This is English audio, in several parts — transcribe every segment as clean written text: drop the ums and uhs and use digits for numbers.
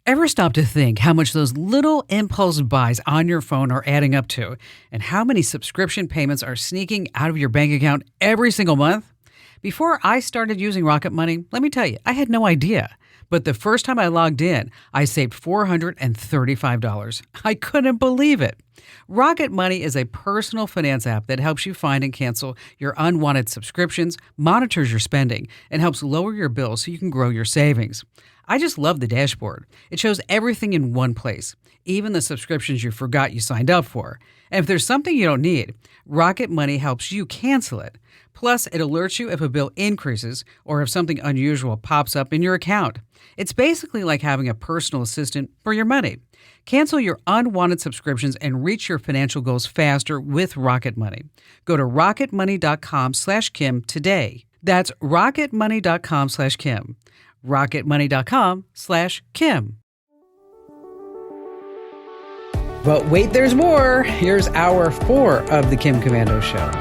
Ever stop to think how much those little impulse buys on your phone are adding up to, and how many subscription payments are sneaking out of your bank account every single month? Before I started using Rocket Money, let me tell you, I had no idea. But the first time I logged in, I saved $435. I couldn't believe it. Rocket Money is a personal finance app that helps you find and cancel your unwanted subscriptions, monitors your spending, and helps lower your bills so you can grow your savings. I just love the dashboard. It shows everything in one place, even the subscriptions you forgot you signed up for. And if there's something you don't need, Rocket Money helps you cancel it. Plus, it alerts you if a bill increases or if something unusual pops up in your account. It's basically like having a personal assistant for your money. Cancel your unwanted subscriptions and reach your financial goals faster with Rocket Money. Go to rocketmoney.com/Kim today. That's rocketmoney.com/Kim. rocketmoney.com/Kim. But wait, there's more. Here's hour 4 of the Kim Komando Show.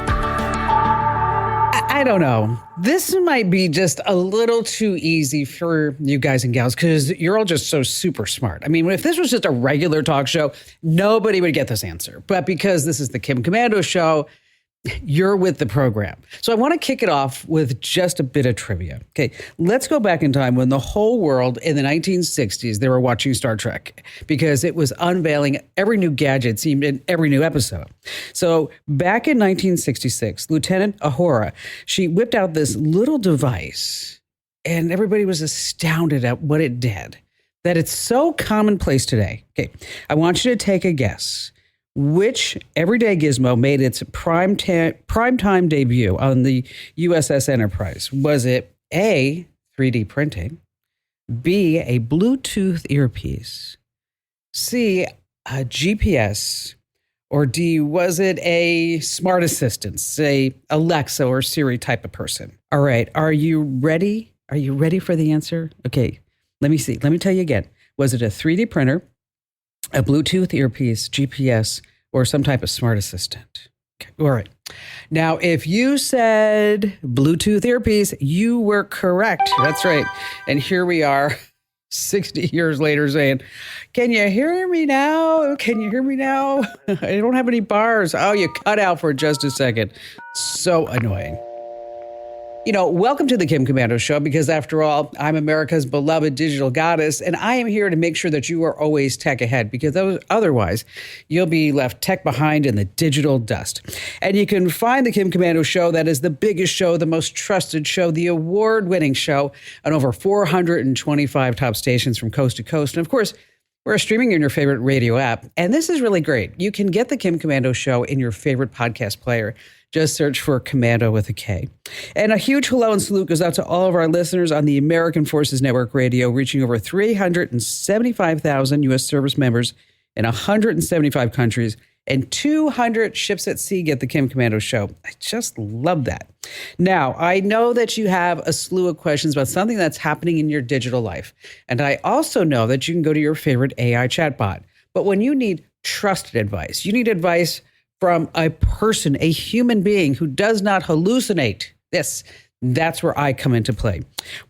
I don't know. This might be just a little too easy for you guys and gals because you're all just so super smart. I mean, if this was just a regular talk show, nobody would get this answer. But because this is the Kim Komando Show, you're with the program. So I want to kick it off with just a bit of trivia. Okay, let's go back in time when the whole world in the 1960s, they were watching Star Trek because it was unveiling every new gadget seemed in every new episode. So back in 1966, Lieutenant Uhura, she whipped out this little device and everybody was astounded at what it did, that it's so commonplace today. Okay, I want you to take a guess. Which everyday gizmo made its primetime debut on the USS Enterprise? Was it A, 3D printing, B, a Bluetooth earpiece, C, a GPS, or D, was it a smart assistant, say Alexa or Siri type of person? All right, are you ready? Are you ready for the answer? Okay, let me see. Let me tell you again. Was it a 3D printer, a Bluetooth earpiece, GPS, or some type of smart assistant? Okay. All right. Now, if you said Bluetooth earpiece, you were correct. That's right. And here we are 60 years later saying, can you hear me now? Can you hear me now? I don't have any bars. Oh, you cut out for just a second. So annoying. You know, welcome to the Kim Komando Show, because after all, I'm America's beloved digital goddess, and I am here to make sure that you are always tech ahead, because otherwise you'll be left tech behind in the digital dust. And you can find the Kim Komando Show, that is the biggest show, the most trusted show, the award-winning show on over 425 top stations from coast to coast. And of course, we're streaming in your favorite radio app. And this is really great. You can get the Kim Komando Show in your favorite podcast player. Just search for Commando with a K. And a huge hello and salute goes out to all of our listeners on the American Forces Network Radio, reaching over 375,000 U.S. service members in 175 countries, and 200 ships at sea get the Kim Komando Show. I just love that. Now, I know that you have a slew of questions about something that's happening in your digital life. And I also know that you can go to your favorite AI chatbot. But when you need trusted advice, you need advice from a person, a human being who does not hallucinate. That's where I come into play.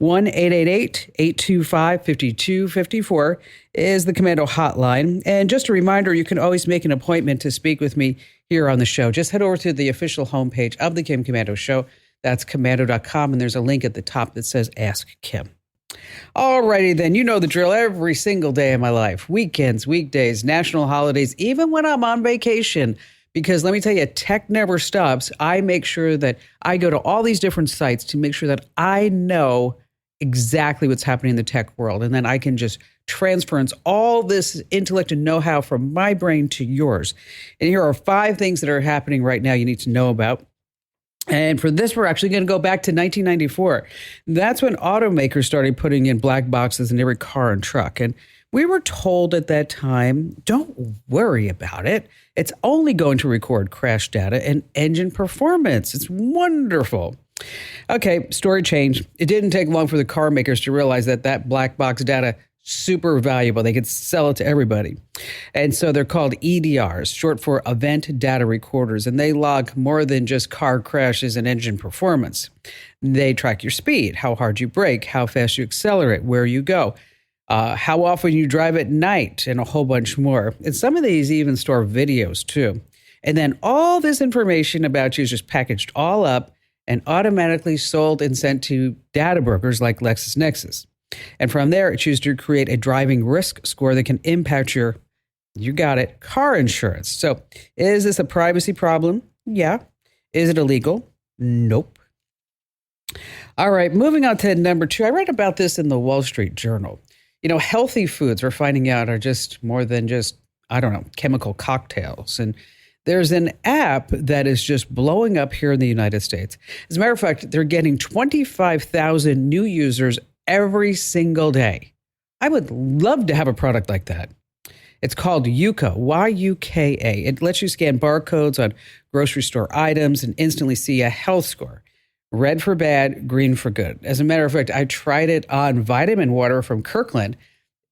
1-888-825-5254 is the Commando hotline. And just a reminder, you can always make an appointment to speak with me here on the show. Just head over to the official homepage of the Kim Komando Show. That's commando.com. And there's a link at the top that says Ask Kim. Alrighty then, you know the drill every single day of my life. Weekends, weekdays, national holidays, even when I'm on vacation. Because let me tell you, tech never stops. I make sure that I go to all these different sites to make sure that I know exactly what's happening in the tech world. And then I can just transference all this intellect and know-how from my brain to yours. And here are 5 things that are happening right now you need to know about. And for this, we're actually going to go back to 1994. That's when automakers started putting in black boxes in every car and truck. And we were told at that time, don't worry about it. It's only going to record crash data and engine performance. It's wonderful. Okay, story changed. It didn't take long for the car makers to realize that black box data, super valuable. They could sell it to everybody. And so they're called EDRs, short for Event Data Recorders. And they log more than just car crashes and engine performance. They track your speed, how hard you brake, how fast you accelerate, where you go. how often you drive at night, and a whole bunch more. And some of these even store videos too. And then all this information about you is just packaged all up and automatically sold and sent to data brokers like LexisNexis. And from there, it chooses to create a driving risk score that can impact your, you got it, car insurance. So is this a privacy problem? Yeah. Is it illegal? Nope. All right, moving on to number 2. I read about this in the Wall Street Journal. Healthy foods, we're finding out, are just more than just, chemical cocktails. And there's an app that is just blowing up here in the United States. As a matter of fact, they're getting 25,000 new users every single day. I would love to have a product like that. It's called Yuka, Y-U-K-A. It lets you scan barcodes on grocery store items and instantly see a health score. Red for bad, green for good. As a matter of fact, I tried it on vitamin water from Kirkland.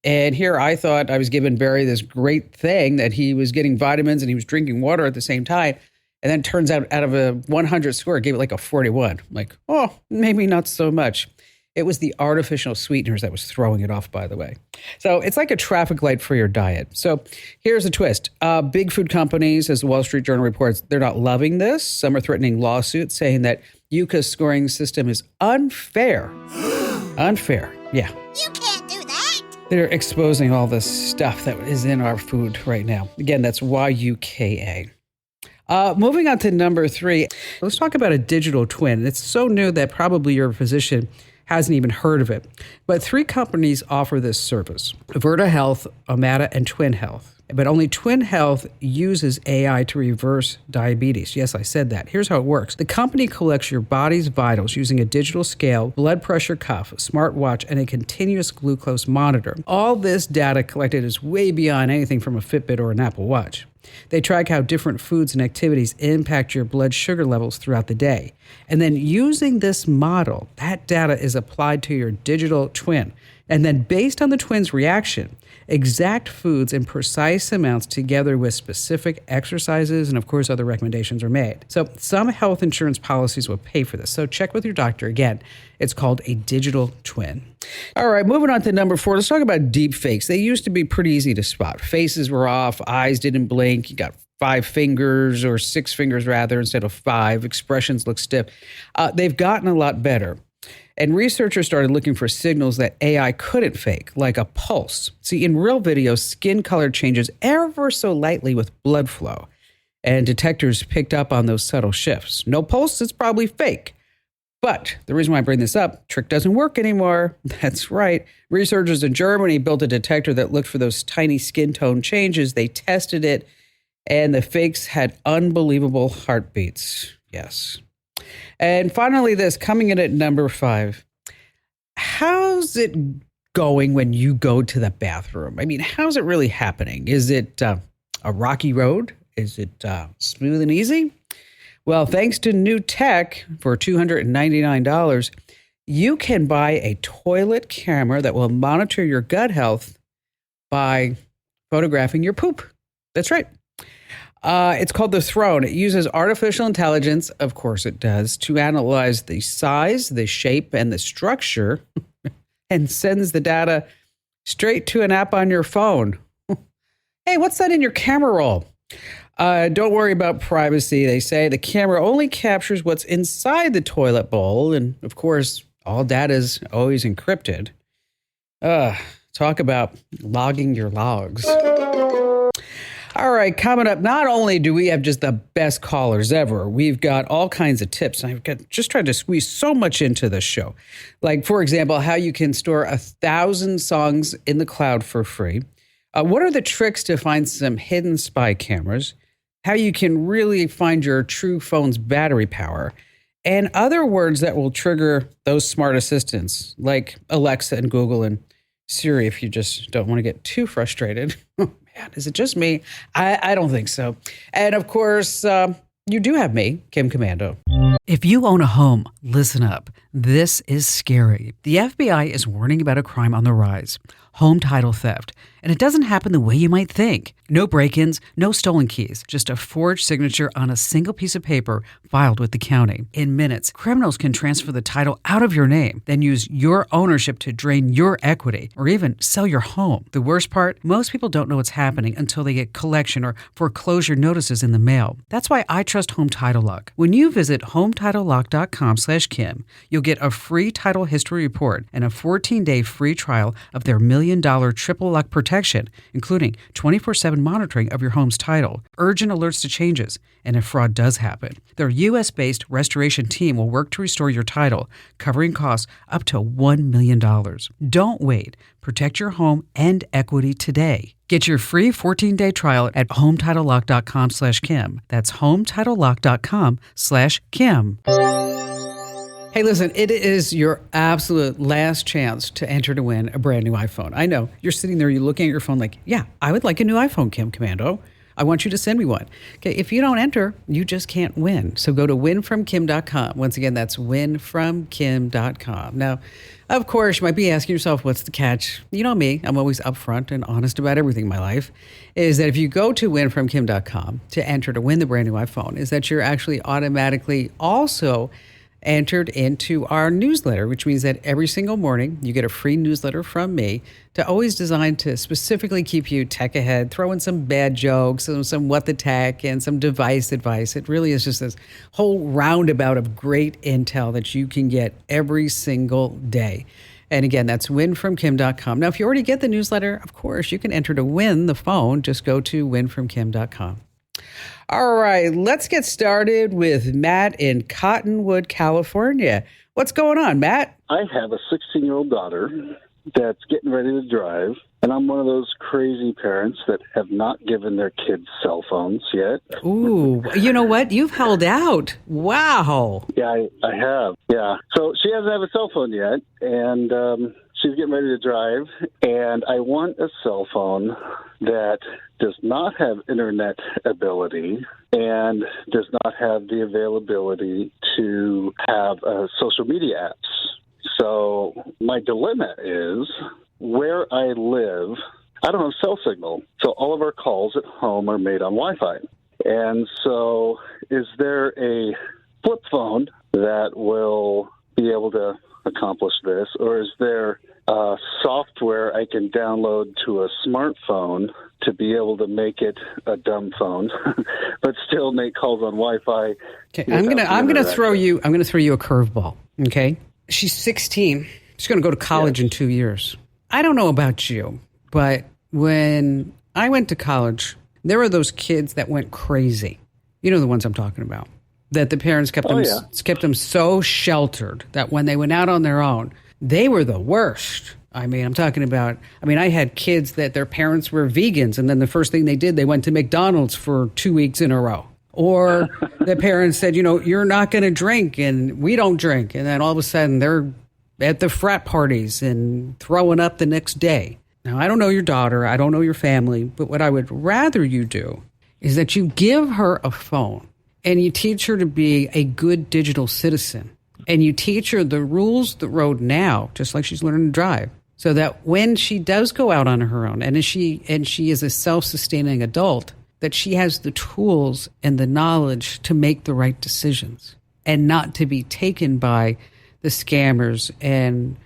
And here I thought I was giving Barry this great thing that he was getting vitamins and he was drinking water at the same time. And then it turns out of a 100 score, it gave it like a 41. I'm like, oh, maybe not so much. It was the artificial sweeteners that was throwing it off, by the way. So it's like a traffic light for your diet. So here's the twist. Big food companies, as the Wall Street Journal reports, they're not loving this. Some are threatening lawsuits, saying that Yuka's scoring system is unfair. Unfair, yeah. You can't do that. They're exposing all this stuff that is in our food right now. Again, that's Y-U-K-A. Moving on to number 3, let's talk about a digital twin. It's so new that probably your physician hasn't even heard of it. But 3 companies offer this service: Verta Health, Omada, and Twin Health. But only Twin Health uses AI to reverse diabetes. Yes, I said that. Here's how it works. The company collects your body's vitals using a digital scale, blood pressure cuff, a smartwatch, and a continuous glucose monitor. All this data collected is way beyond anything from a Fitbit or an Apple Watch. They track how different foods and activities impact your blood sugar levels throughout the day. And then using this model, that data is applied to your digital twin. And then based on the twin's reaction, exact foods in precise amounts together with specific exercises and, of course, other recommendations are made. So some health insurance policies will pay for this. So check with your doctor. Again, it's called a digital twin. All right, moving on to number 4. Let's talk about deepfakes. They used to be pretty easy to spot. Faces were off, eyes didn't blink. You got 5 fingers or 6 fingers rather instead of 5. Expressions look stiff. They've gotten a lot better. And researchers started looking for signals that AI couldn't fake, like a pulse. See, in real videos, skin color changes ever so lightly with blood flow. And detectors picked up on those subtle shifts. No pulse, it's probably fake. But the reason why I bring this up, trick doesn't work anymore. That's right. Researchers in Germany built a detector that looked for those tiny skin tone changes. They tested it, and the fakes had unbelievable heartbeats. Yes. And finally, this coming in at number 5. How's it going when you go to the bathroom? I mean, how's it really happening? Is it a rocky road? Is it smooth and easy? Well, thanks to new tech for $299, you can buy a toilet camera that will monitor your gut health by photographing your poop. That's right. It's called the Throne. It uses artificial intelligence, of course it does, to analyze the size, the shape, and the structure and sends the data straight to an app on your phone. Hey, what's that in your camera roll? Don't worry about privacy. They say the camera only captures what's inside the toilet bowl. And of course, all data is always encrypted. Talk about logging your logs. All right, coming up, not only do we have just the best callers ever, we've got all kinds of tips. I've just tried to squeeze so much into this show. Like, for example, how you can store 1,000 songs in the cloud for free. What are the tricks to find some hidden spy cameras? How you can really find your true phone's battery power. And other words that will trigger those smart assistants, like Alexa and Google and Siri, if you just don't want to get too frustrated. Man, is it just me? I don't think so. And of course, you do have me, Kim Commando. If you own a home, listen up. This is scary. The FBI is warning about a crime on the rise. home title theft. And it doesn't happen the way you might think. No break-ins, no stolen keys, just a forged signature on a single piece of paper filed with the county. In minutes, criminals can transfer the title out of your name, then use your ownership to drain your equity or even sell your home. The worst part, most people don't know what's happening until they get collection or foreclosure notices in the mail. That's why I trust Home Title Lock. When you visit HometitleLock.com/Kim, you'll get a free title history report and a 14-day free trial of their $1 million triple lock protection, including 24/7 monitoring of your home's title, urgent alerts to changes, and if fraud does happen. Their U.S.-based restoration team will work to restore your title, covering costs up to $1 million. Don't wait. Protect your home and equity today. Get your free 14-day trial at HometitleLock.com/Kim. That's HometitleLock.com/Kim. Hey, listen, it is your absolute last chance to enter to win a brand new iPhone. I know, you're sitting there, you're looking at your phone like, yeah, I would like a new iPhone, Kim Commando. I want you to send me one. Okay, if you don't enter, you just can't win. So go to winfromkim.com. Once again, that's winfromkim.com. Now, of course, you might be asking yourself, what's the catch? You know me, I'm always upfront and honest about everything in my life, is that if you go to winfromkim.com to enter to win the brand new iPhone, is that you're actually automatically also entered into our newsletter, which means that every single morning you get a free newsletter from me to always designed to specifically keep you tech ahead, throw in some bad jokes, some what the tech, and some device advice. It really is just this whole roundabout of great intel that you can get every single day. And again, that's winfromkim.com. Now, if you already get the newsletter, of course, you can enter to win the phone. Just go to winfromkim.com. All right, let's get started with Matt in Cottonwood, California. What's going on, Matt? I have a 16-year-old daughter that's getting ready to drive, and I'm one of those crazy parents that have not given their kids cell phones yet. Ooh, you know what? You've held out. Wow. Yeah, I have. Yeah. So she doesn't have a cell phone yet, and she's getting ready to drive, and I want a cell phone that does not have internet ability and does not have the availability to have social media apps. So my dilemma is where I live, I don't have cell signal. So all of our calls at home are made on Wi-Fi. And so is there a flip phone that will be able to accomplish this, or is there software I can download to a smartphone to be able to make it a dumb phone, but still make calls on Wi-Fi? Okay, I'm gonna throw you a curveball. Okay, she's 16. She's gonna go to college in 2 years. I don't know about you, but when I went to college, there were those kids that went crazy. You know the ones I'm talking about. That the parents kept them so sheltered that when they went out on their own, they were the worst. I mean, I had kids that their parents were vegans, and then the first thing they did, they went to McDonald's for 2 weeks in a row. Or the parents said, you're not going to drink, and we don't drink. And then all of a sudden, they're at the frat parties and throwing up the next day. Now, I don't know your daughter. I don't know your family. But what I would rather you do is that you give her a phone and you teach her to be a good digital citizen. And you teach her the rules of the road now, just like she's learning to drive, so that when she does go out on her own and she is a self-sustaining adult, that she has the tools and the knowledge to make the right decisions and not to be taken by the scammers and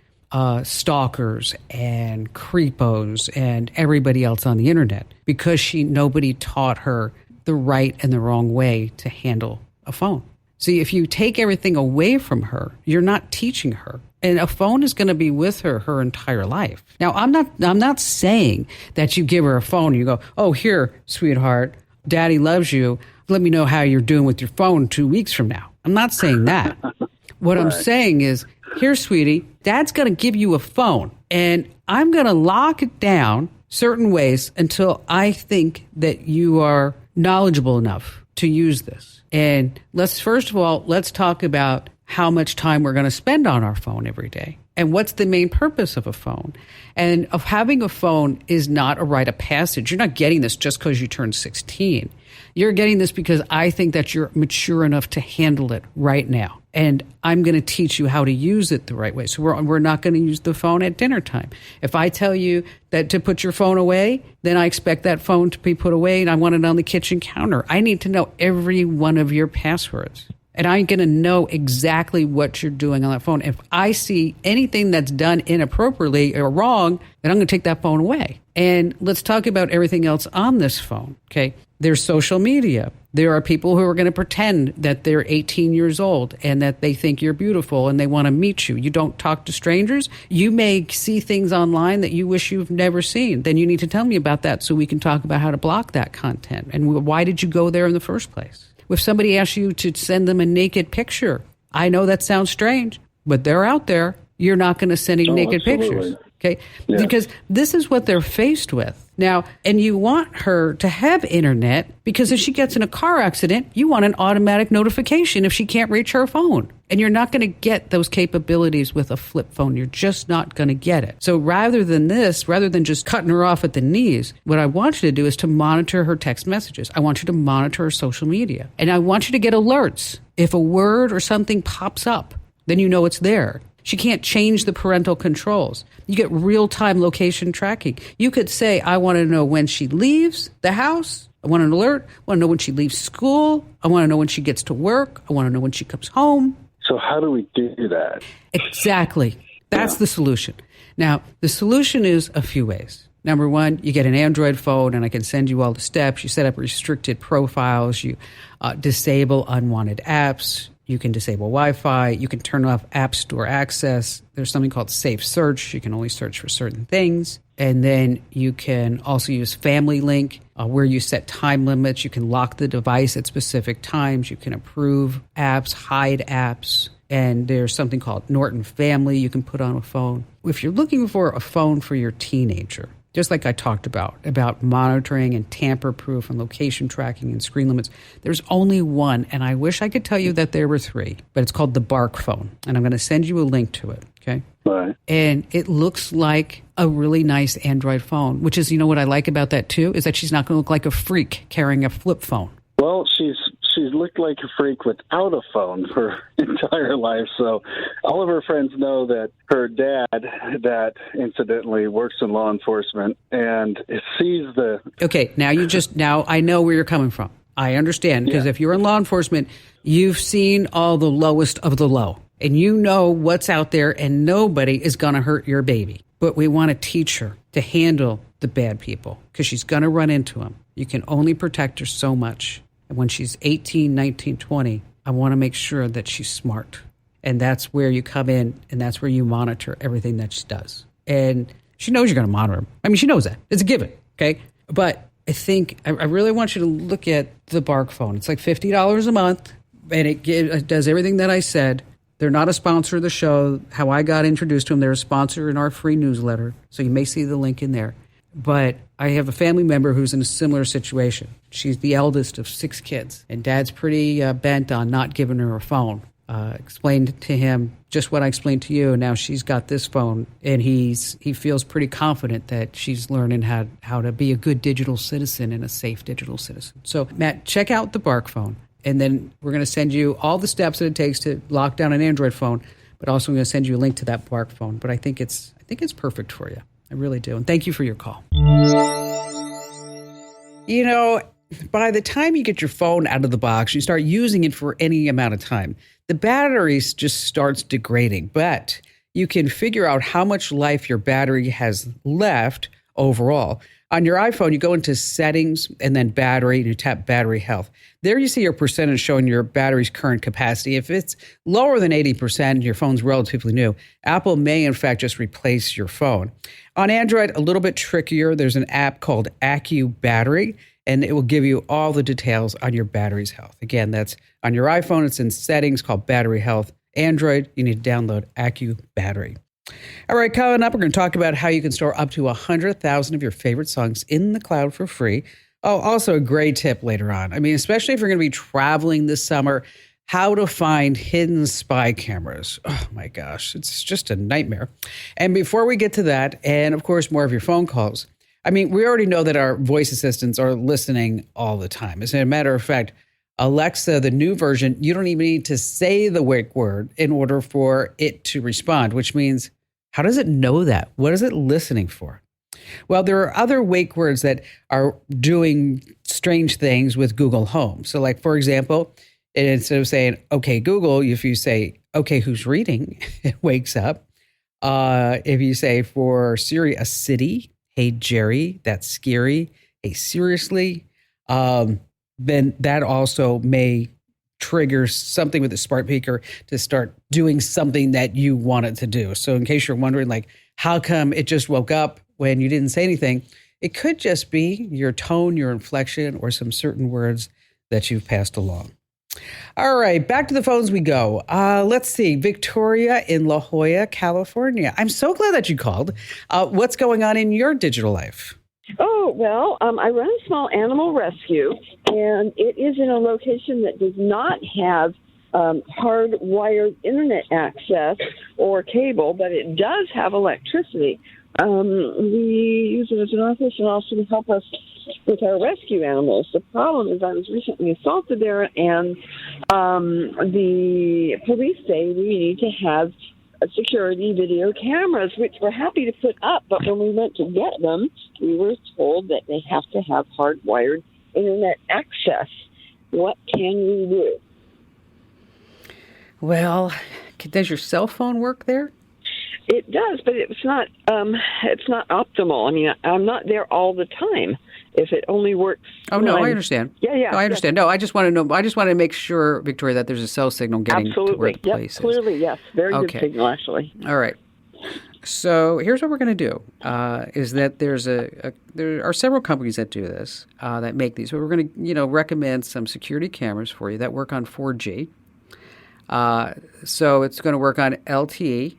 stalkers and creepos and everybody else on the internet, because nobody taught her the right and the wrong way to handle a phone. See, if you take everything away from her, you're not teaching her. And a phone is going to be with her entire life. Now, I'm not saying that you give her a phone and you go, oh, here, sweetheart, daddy loves you. Let me know how you're doing with your phone 2 weeks from now. I'm not saying that. What I'm saying is, here, sweetie, dad's going to give you a phone and I'm going to lock it down certain ways until I think that you are knowledgeable enough to use this. And let's talk about how much time we're going to spend on our phone every day and what's the main purpose of a phone. And of having a phone is not a rite of passage. You're not getting this just because you turned 16. You're getting this because I think that you're mature enough to handle it right now. And I'm going to teach you how to use it the right way. So we're not going to use the phone at dinner time. If I tell you that to put your phone away, then I expect that phone to be put away and I want it on the kitchen counter. I need to know every one of your passwords. And I'm going to know exactly what you're doing on that phone. If I see anything that's done inappropriately or wrong, then I'm going to take that phone away. And let's talk about everything else on this phone, okay? There's social media. There are people who are going to pretend that they're 18 years old and that they think you're beautiful and they want to meet you. You don't talk to strangers. You may see things online that you wish you've never seen. Then you need to tell me about that so we can talk about how to block that content. And why did you go there in the first place? If somebody asks you to send them a naked picture, I know that sounds strange, but they're out there. You're not going to send any naked pictures. Okay. Yeah. Because this is what they're faced with. Now, and you want her to have internet because if she gets in a car accident, you want an automatic notification if she can't reach her phone. And you're not going to get those capabilities with a flip phone. You're just not going to get it. So rather than just cutting her off at the knees, what I want you to do is to monitor her text messages. I want you to monitor her social media. And I want you to get alerts. If a word or something pops up, then you know it's there. She can't change the parental controls. You get real-time location tracking. You could say, I want to know when she leaves the house. I want an alert. I want to know when she leaves school. I want to know when she gets to work. I want to know when she comes home. So how do we do that? Exactly. That's the solution. Now, the solution is a few ways. Number one, you get an Android phone, and I can send you all the steps. You set up restricted profiles. You disable unwanted apps. You can disable Wi-Fi. You can turn off App Store access. There's something called Safe Search. You can only search for certain things. And then you can also use Family Link, where you set time limits. You can lock the device at specific times. You can approve apps, hide apps. And there's something called Norton Family you can put on a phone. If you're looking for a phone for your teenager, just like I talked about monitoring and tamper-proof and location tracking and screen limits, there's only one, and I wish I could tell you that there were three, but it's called the Bark phone, and I'm going to send you a link to it, okay? Right. And it looks like a really nice Android phone, which is, you know what I like about that, too, is that she's not going to look like a freak carrying a flip phone. Well, she's looked like a freak without a phone her entire life. So all of her friends know that her dad, that incidentally works in law enforcement, and sees the... Okay, now I know where you're coming from. I understand, because if you're in law enforcement, you've seen all the lowest of the low, and you know what's out there, and nobody is going to hurt your baby. But we want to teach her to handle the bad people, because she's going to run into them. You can only protect her so much. And when she's 18, 19, 20, I want to make sure that she's smart. And that's where you come in, and that's where you monitor everything that she does. And she knows you're going to monitor her. I mean, she knows that. It's a given, okay? But I think I really want you to look at the Bark phone. It's like $50 a month, and it does everything that I said. They're not a sponsor of the show. How I got introduced to them, they're a sponsor in our free newsletter. So you may see the link in there. But I have a family member who's in a similar situation. She's the eldest of 6 kids, and Dad's pretty bent on not giving her a phone. Explained to him just what I explained to you. Now she's got this phone, and he feels pretty confident that she's learning how to be a good digital citizen and a safe digital citizen. So, Matt, check out the Bark phone, and then we're going to send you all the steps that it takes to lock down an Android phone, but also I'm going to send you a link to that Bark phone. But I think it's perfect for you. I really do. And thank you for your call. You know, by the time you get your phone out of the box, you start using it for any amount of time, the battery just starts degrading. But you can figure out how much life your battery has left overall. On your iPhone, you go into settings and then battery, and you tap battery health. There you see your percentage showing your battery's current capacity. If it's lower than 80%, your phone's relatively new, Apple may in fact just replace your phone. On Android, a little bit trickier. There's an app called AccuBattery, and it will give you all the details on your battery's health. Again, that's on your iPhone, it's in settings called battery health. Android, you need to download AccuBattery. All right, coming up, we're going to talk about how you can store up to 100,000 of your favorite songs in the cloud for free. Oh, also a great tip later on. I mean, especially if you're going to be traveling this summer, how to find hidden spy cameras. Oh my gosh, it's just a nightmare. And before we get to that, and of course, more of your phone calls, I mean, we already know that our voice assistants are listening all the time. As a matter of fact, Alexa, the new version, you don't even need to say the wake word in order for it to respond, which means how does it know that? What is it listening for? Well, there are other wake words that are doing strange things with Google Home. So, like, for example, instead of saying, okay, Google, if you say, okay, who's reading, it wakes up. If you say for Siri, a city, hey, Jerry, that's scary. Hey, seriously, then that also may trigger something with the smart speaker to start doing something that you want it to do. So in case you're wondering, like, how come it just woke up when you didn't say anything? It could just be your tone, your inflection, or some certain words that you've passed along. All right, back to the phones we go. Let's see. Victoria in La Jolla, California. I'm so glad that you called. What's going on in your digital life? Oh, well, I run a small animal rescue, and it is in a location that does not have hardwired internet access or cable, but it does have electricity. We use it as an office and also to help us with our rescue animals. The problem is I was recently assaulted there, and the police say we need to have security video cameras, which we're happy to put up, but when we went to get them, we were told that they have to have hardwired internet access. What can we do? Well, does your cell phone work there? It does, but it's not optimal. I mean, I'm not there all the time. If it only works. Oh, no, I understand. Yeah. No, I understand. No, I just want to know. I just want to make sure, Victoria, that there's a cell signal getting to where the place is. Clearly, yes. Very good signal, actually. All right. So here's what we're going to do: is that there are several companies that do this, that make these. But we're going to, recommend some security cameras for you that work on 4G. So it's going to work on LTE.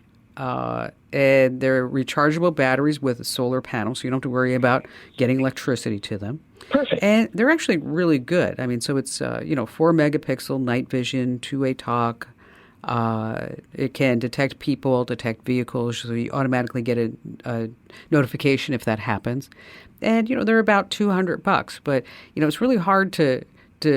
And they're rechargeable batteries with a solar panel, so you don't have to worry about getting electricity to them. Perfect. And they're actually really good. I mean, so it's 4 megapixel night vision, two-way talk. It can detect people, detect vehicles, so you automatically get a notification if that happens. And they're about $200, but it's really hard to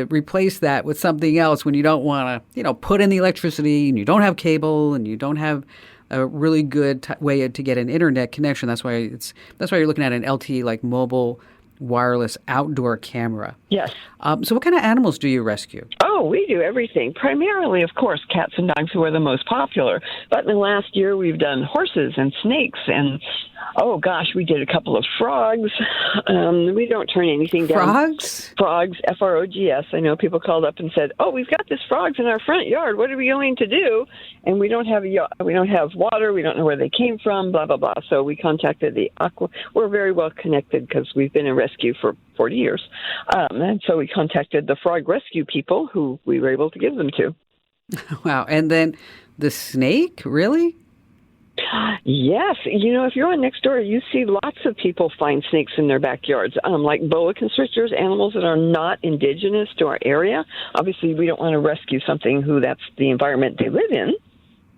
replace that with something else when you don't want to put in the electricity and you don't have cable and you don't have a really good way to get an internet connection. That's why you're looking at an LTE, like mobile wireless outdoor camera. Yes. So what kind of animals do you rescue? Oh, we do everything. Primarily, of course, cats and dogs, who are the most popular. But in the last year, we've done horses and snakes and, oh gosh, we did a couple of frogs. We don't turn anything down. Frogs? Frogs, F-R-O-G-S. I know people called up and said, "Oh, we've got this frogs in our front yard. What are we going to do?" And we don't have water. We don't know where they came from. Blah blah blah. So we contacted the aqua. We're very well connected because we've been in rescue for 40 years, and so we contacted the frog rescue people, who we were able to give them to. Wow! And then the snake, really? Yes. If you're on Nextdoor, you see lots of people find snakes in their backyards, like boa constrictors, animals that are not indigenous to our area. Obviously, we don't want to rescue something that's the environment they live in,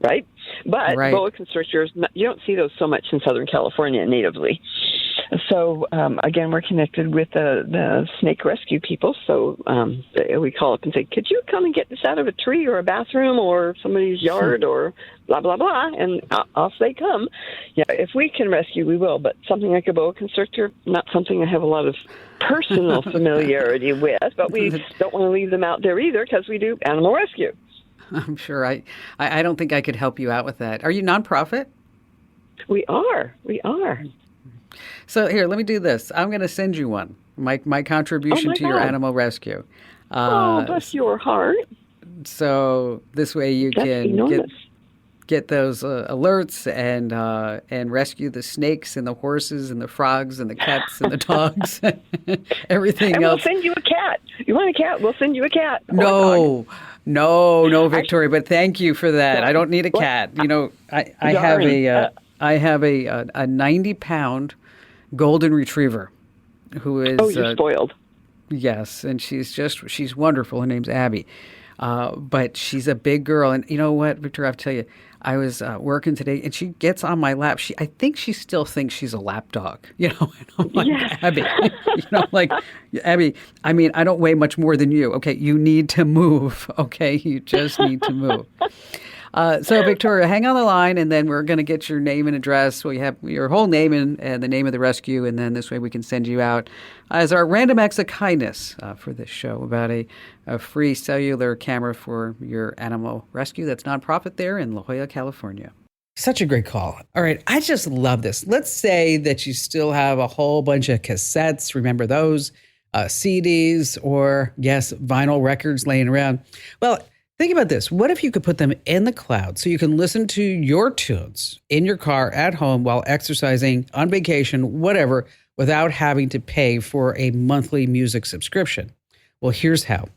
right? But boa constrictors, you don't see those so much in Southern California natively. So, again, we're connected with the snake rescue people. So we call up and say, "Could you come and get this out of a tree or a bathroom or somebody's yard or blah, blah, blah?" And off they come. Yeah, if we can rescue, we will. But something like a boa constrictor, not something I have a lot of personal familiarity with. But we don't want to leave them out there either, because we do animal rescue. I'm sure I don't think I could help you out with that. Are you nonprofit? We are. So here, let me do this. I'm going to send you one. My contribution to your animal rescue. Bless your heart. So this way you can get those alerts and rescue the snakes and the horses and the frogs and the cats and the dogs, everything and else. We'll send you a cat. You want a cat? We'll send you a cat. No, Victoria. But thank you for that. I don't need a cat. I have a 90-pound golden retriever who is. Oh, you're spoiled. Yes, and she's wonderful. Her name's Abby. But she's a big girl. And you know what, Victoria, I have to tell you, I was working today, and she gets on my lap. I think she still thinks she's a lap dog, and I'm like, Yes. Abby, like, Abby, I mean, I don't weigh much more than you. Okay, you need to move. Okay, you just need to move. So, Victoria, hang on the line, and then we're going to get your name and address. We have your whole name and the name of the rescue, and then this way we can send you out as our random acts of kindness for this show about a free cellular camera for your animal rescue that's nonprofit there in La Jolla, California. Such a great call. All right, I just love this. Let's say that you still have a whole bunch of cassettes. Remember those? CDs or, yes, vinyl records laying around. Well, think about this. What if you could put them in the cloud so you can listen to your tunes in your car, at home, while exercising, on vacation, whatever, without having to pay for a monthly music subscription? Well, here's how.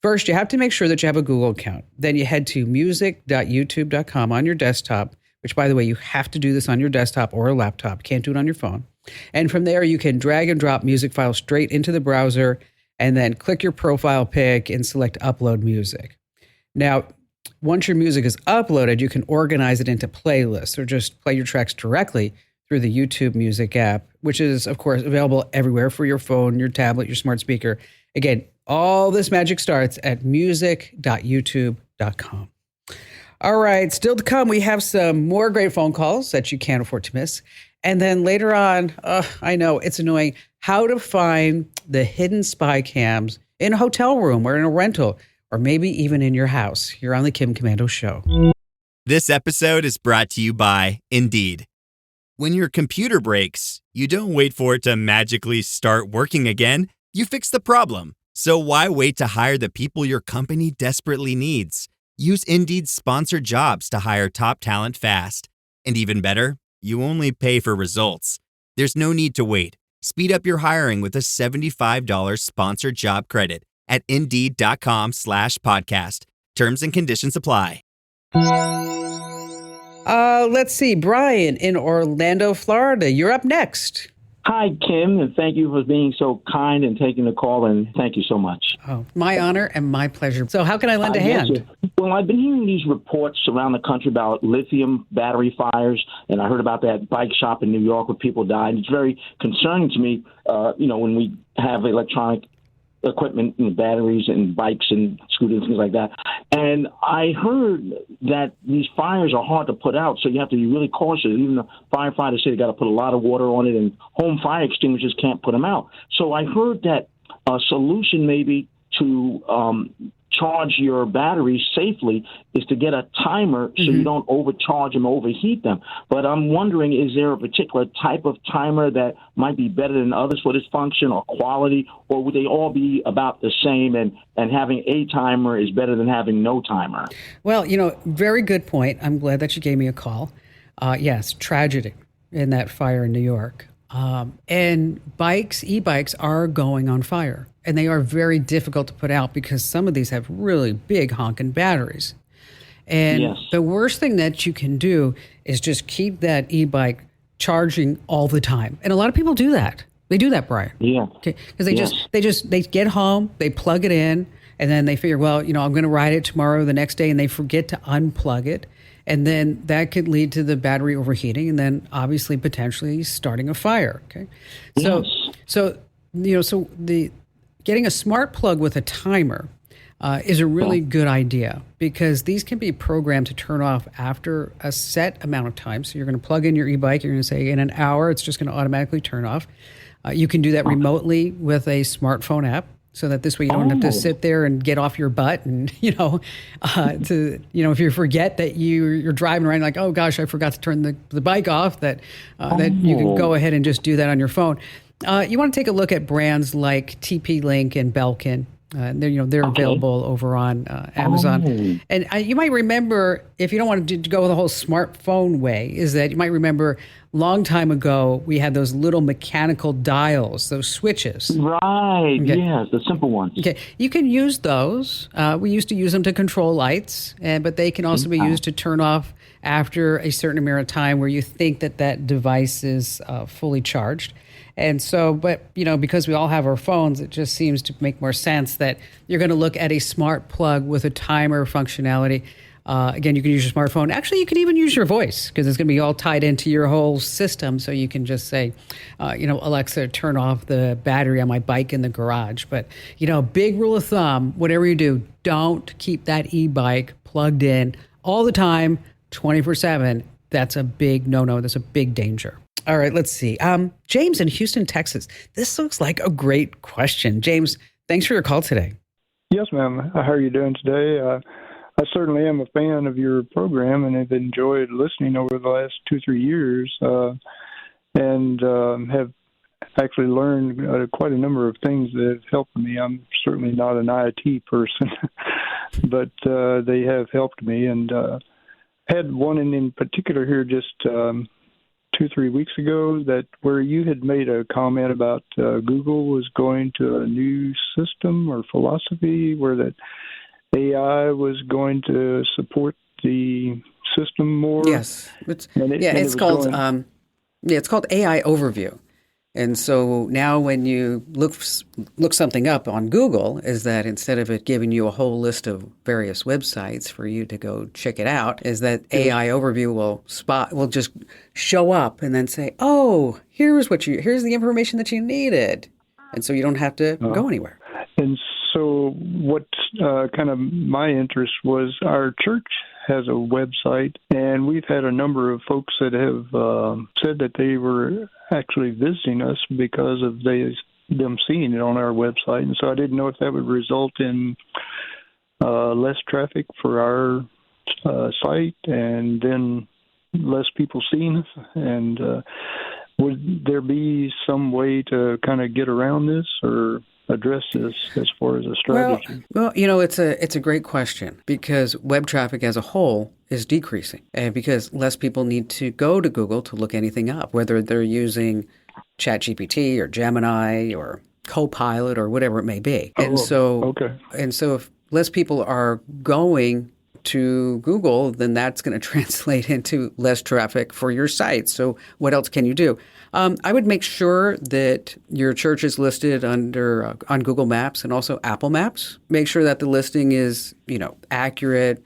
First, you have to make sure that you have a Google account. Then you head to music.youtube.com on your desktop, which, by the way, you have to do this on your desktop or a laptop. Can't do it on your phone. And from there, you can drag and drop music files straight into the browser and then click your profile pic and select Upload Music. Now, once your music is uploaded, you can organize it into playlists or just play your tracks directly through the YouTube Music app, which is, of course, available everywhere for your phone, your tablet, your smart speaker. Again, all this magic starts at music.youtube.com. All right, still to come, we have some more great phone calls that you can't afford to miss. And then later on, I know it's annoying, how to find the hidden spy cams in a hotel room or in a rental, or maybe even in your house. You're on the Kim Commando Show. This episode is brought to you by Indeed. When your computer breaks, you don't wait for it to magically start working again. You fix the problem. So why wait to hire the people your company desperately needs? Use Indeed's sponsored jobs to hire top talent fast. And even better, you only pay for results. There's no need to wait. Speed up your hiring with a $75 sponsored job credit at Indeed.com/podcast. Terms and conditions apply. Let's see. Brian in Orlando, Florida. You're up next. Hi, Kim, and thank you for being so kind and taking the call, and thank you so much. Oh, my honor and my pleasure. So how can I lend a hand? Yes, well, I've been hearing these reports around the country about lithium battery fires, and I heard about that bike shop in New York where people died. It's very concerning to me, when we have electronic equipment and batteries and bikes and scooters and things like that. And I heard that these fires are hard to put out, so you have to be really cautious. Even the firefighters say they got to put a lot of water on it, and home fire extinguishers can't put them out. So I heard that a solution maybe to charge your batteries safely is to get a timer so you don't overcharge them, overheat them. But I'm wondering, is there a particular type of timer that might be better than others for this function or quality, or would they all be about the same and having a timer is better than having no timer? Well, very good point. I'm glad that you gave me a call. Yes, tragedy in that fire in New York. And e-bikes are going on fire, and they are very difficult to put out because some of these have really big honking batteries. And the worst thing that you can do is just keep that e-bike charging all the time. And a lot of people do that. They do that, Brian. Yeah. Okay. Because they get home, they plug it in, and then they figure, well, I'm going to ride it tomorrow, the next day, and they forget to unplug it. And then that could lead to the battery overheating and then obviously potentially starting a fire. Okay. So getting a smart plug with a timer is a really good idea because these can be programmed to turn off after a set amount of time. So you're going to plug in your e-bike. You're going to say in an hour, it's just going to automatically turn off. You can do that remotely with a smartphone app. So that this way you don't have to sit there and get off your butt and, if you forget that you're driving around like, oh gosh, I forgot to turn the bike off, that you can go ahead and just do that on your phone. You want to take a look at brands like TP-Link and Belkin. They're available over on Amazon. And you might remember, if you don't want to go the whole smartphone way, is that you might remember long time ago, we had those little mechanical dials, those switches. Right. Okay. Yes, the simple ones. Okay. You can use those. We used to use them to control lights, but they can also be used to turn off after a certain amount of time where you think that device is fully charged. And so, because we all have our phones, it just seems to make more sense that you're going to look at a smart plug with a timer functionality. Again, you can use your smartphone. Actually, you can even use your voice because it's going to be all tied into your whole system. So you can just say, Alexa, turn off the battery on my bike in the garage. But, big rule of thumb, whatever you do, don't keep that e-bike plugged in all the time, 24/7. That's a big no-no. That's a big danger. All right, let's see. James in Houston, Texas. This looks like a great question. James, thanks for your call today. Yes, ma'am. How are you doing today? I certainly am a fan of your program and have enjoyed listening over the last 2-3 years, and have actually learned quite a number of things that have helped me. I'm certainly not an IT person, but they have helped me, and had one in particular here just 2-3 weeks ago where you had made a comment about Google was going to a new system or philosophy where that AI was going to support the system more. Yes, it's called AI Overview. And so now when you look something up on Google, is that instead of it giving you a whole list of various websites for you to go check it out, is that AI Overview will just show up and then say, oh, here's the information that you needed. And so you don't have to go anywhere. And so what kind of my interest was our church has a website, and we've had a number of folks that have said that they were actually visiting us because of them seeing it on our website. And so I didn't know if that would result in less traffic for our site and then less people seeing us. And would there be some way to kind of get around this or address this as far as a strategy? Well, it's a great question because web traffic as a whole is decreasing, and because less people need to go to Google to look anything up, whether they're using ChatGPT or Gemini or Copilot or whatever it may be. And so if less people are going to Google, then that's going to translate into less traffic for your site. So what else can you do? I would make sure that your church is listed on Google Maps and also Apple Maps. Make sure that the listing is, accurate.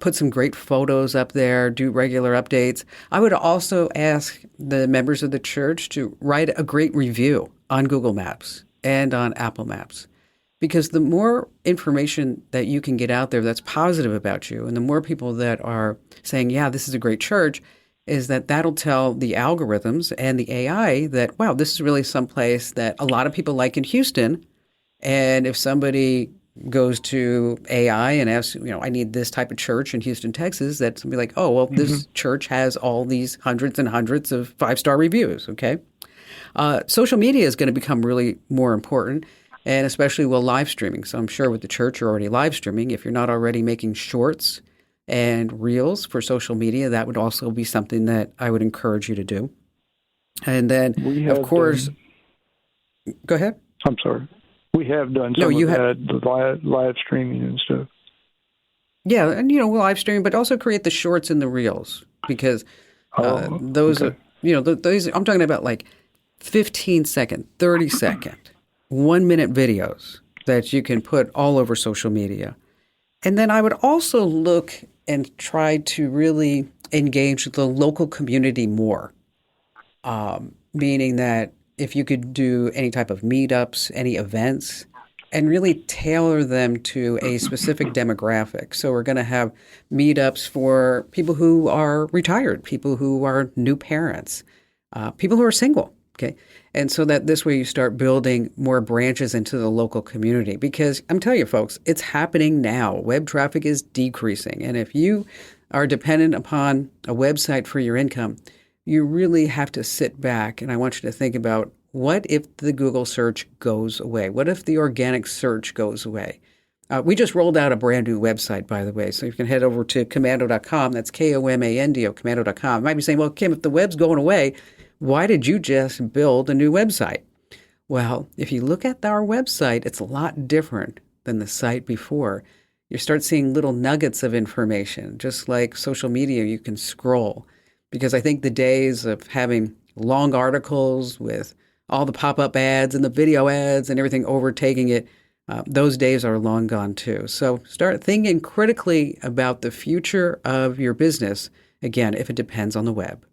Put some great photos up there. Do regular updates. I would also ask the members of the church to write a great review on Google Maps and on Apple Maps. Because the more information that you can get out there that's positive about you, and the more people that are saying, yeah, this is a great church, is that'll tell the algorithms and the AI that, wow, this is really someplace that a lot of people like in Houston. And if somebody goes to AI and asks, I need this type of church in Houston, Texas, that's going to be like, oh, well, this church has all these hundreds and hundreds of 5-star reviews, okay? Social media is going to become really more important. And especially with live streaming. So I'm sure with the church, you're already live streaming. If you're not already making shorts and reels for social media, that would also be something that I would encourage you to do. And then, of course, go ahead. I'm sorry. We have done some of that, live streaming and stuff. Yeah, and, live streaming, but also create the shorts and the reels because those are, those I'm talking about like 15-second, 30-second. 1-minute videos that you can put all over social media. And then I would also look and try to really engage the local community more, meaning that if you could do any type of meetups, any events, and really tailor them to a specific demographic. So we're going to have meetups for people who are retired, people who are new parents, people who are single. Okay. And so that this way you start building more branches into the local community because I'm telling you, folks, it's happening now. Web traffic is decreasing. And if you are dependent upon a website for your income, you really have to sit back. And I want you to think about what if the Google search goes away? What if the organic search goes away? We just rolled out a brand new website, by the way. So you can head over to commando.com. That's Komando, commando.com. You might be saying, well, Kim, if the web's going away, why did you just build a new website? Well, if you look at our website, it's a lot different than the site before. You start seeing little nuggets of information, just like social media, you can scroll. Because I think the days of having long articles with all the pop-up ads and the video ads and everything overtaking it, those days are long gone too. So start thinking critically about the future of your business, again, if it depends on the web.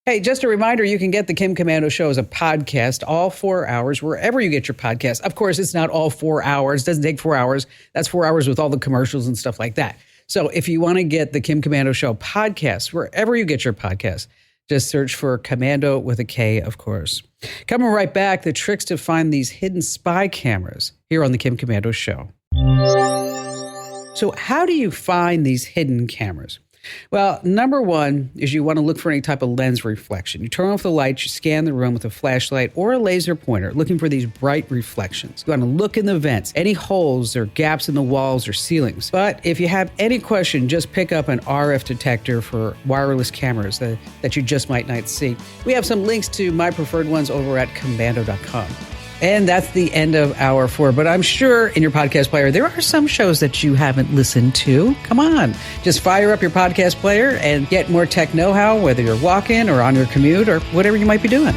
Hey, just a reminder, you can get the Kim Komando Show as a podcast, all 4 hours, wherever you get your podcast. Of course, it's not all 4 hours. It doesn't take 4 hours. That's 4 hours with all the commercials and stuff like that. So if you want to get the Kim Komando Show podcast, wherever you get your podcast, just search for Commando with a K, of course. Coming right back, the tricks to find these hidden spy cameras here on the Kim Komando Show. So how do you find these hidden cameras? Well, number one is you want to look for any type of lens reflection. You turn off the lights, you scan the room with a flashlight or a laser pointer, looking for these bright reflections. You want to look in the vents, any holes or gaps in the walls or ceilings. But if you have any question, just pick up an RF detector for wireless cameras that you just might not see. We have some links to my preferred ones over at commando.com. And that's the end of hour 4. But I'm sure in your podcast player, there are some shows that you haven't listened to. Come on, just fire up your podcast player and get more tech know-how, whether you're walking or on your commute or whatever you might be doing.